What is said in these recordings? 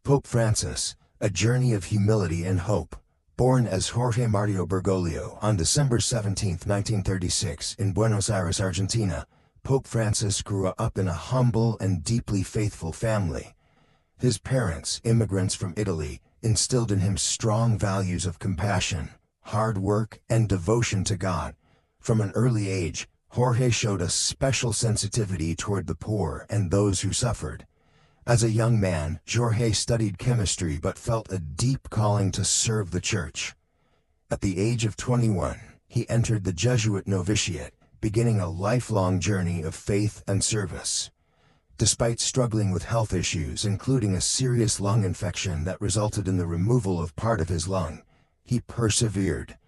Pope Francis, A Journey of Humility and Hope. Born as Jorge Mario Bergoglio on December 17, 1936, in Buenos Aires, Argentina, Pope Francis grew up in a humble and deeply faithful family. His parents, immigrants from Italy, instilled in him strong values of compassion, hard work, and devotion to God. From an early age, Jorge showed a special sensitivity toward the poor and those who suffered. As a young man, Jorge studied chemistry but felt a deep calling to serve the church. At the age of 21, he entered the Jesuit novitiate, beginning a lifelong journey of faith and service. Despite struggling with health issues, including a serious lung infection that resulted in the removal of part of his lung, he persevered,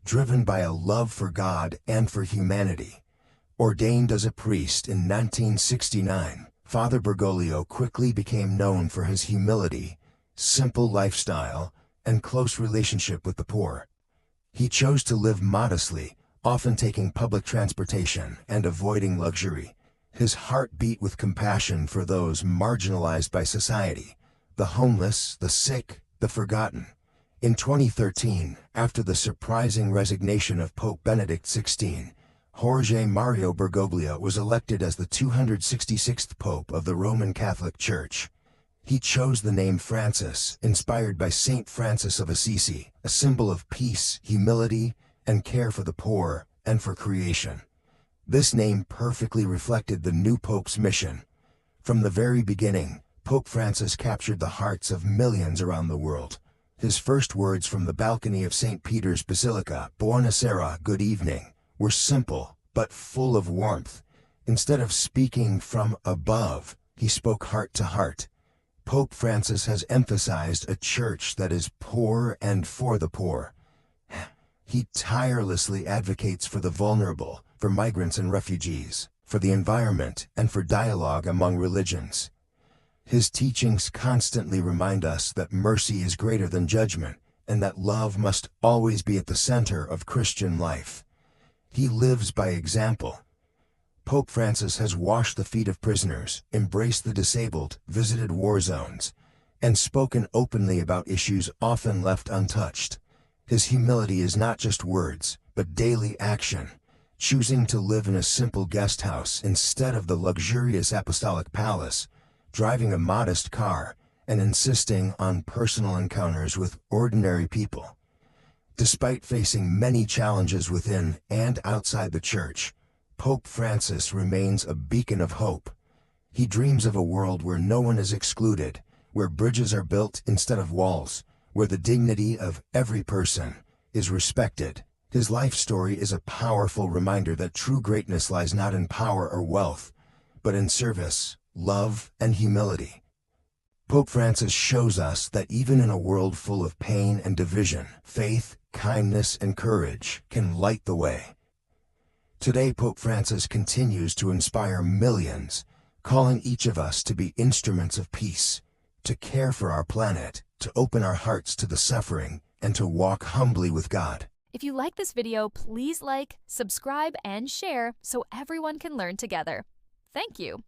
driven by a love for God and for humanity. Ordained as a priest in 1969, Father Bergoglio quickly became known for his humility, simple lifestyle, and close relationship with the poor. He chose to live modestly, often taking public transportation and avoiding luxury. His heart beat with compassion for those marginalized by society, the homeless, the sick, the forgotten. In 2013, after the surprising resignation of Pope Benedict XVI, Jorge Mario Bergoglio was elected as the 266th Pope of the Roman Catholic Church. He chose the name Francis, inspired by Saint Francis of Assisi, a symbol of peace, humility, and care for the poor and for creation. This name perfectly reflected the new Pope's mission. From the very beginning, Pope Francis captured the hearts of millions around the world. His first words from the balcony of St. Peter's Basilica, "Buonasera, good evening," were simple but full of warmth. Instead of speaking from above, he spoke heart to heart. Pope Francis has emphasized a church that is poor and for the poor. He tirelessly advocates for the vulnerable, for migrants and refugees, for the environment, and for dialogue among religions. His teachings constantly remind us that mercy is greater than judgment, and that love must always be at the center of Christian life. He lives by example. Pope Francis has washed the feet of prisoners, embraced the disabled, visited war zones, and spoken openly about issues often left untouched. His humility is not just words, but daily action, choosing to live in a simple guest house instead of the luxurious apostolic palace, driving a modest car, and insisting on personal encounters with ordinary people. Despite facing many challenges within and outside the Church, Pope Francis remains a beacon of hope. He dreams of a world where no one is excluded, where bridges are built instead of walls, where the dignity of every person is respected. His life story is a powerful reminder that true greatness lies not in power or wealth, but in service, love, and humility. Pope Francis shows us that even in a world full of pain and division, faith, kindness, and courage can light the way. Today, Pope Francis continues to inspire millions, calling each of us to be instruments of peace, to care for our planet, to open our hearts to the suffering, and to walk humbly with God. If you like this video, please like, subscribe, and share so everyone can learn together. Thank you.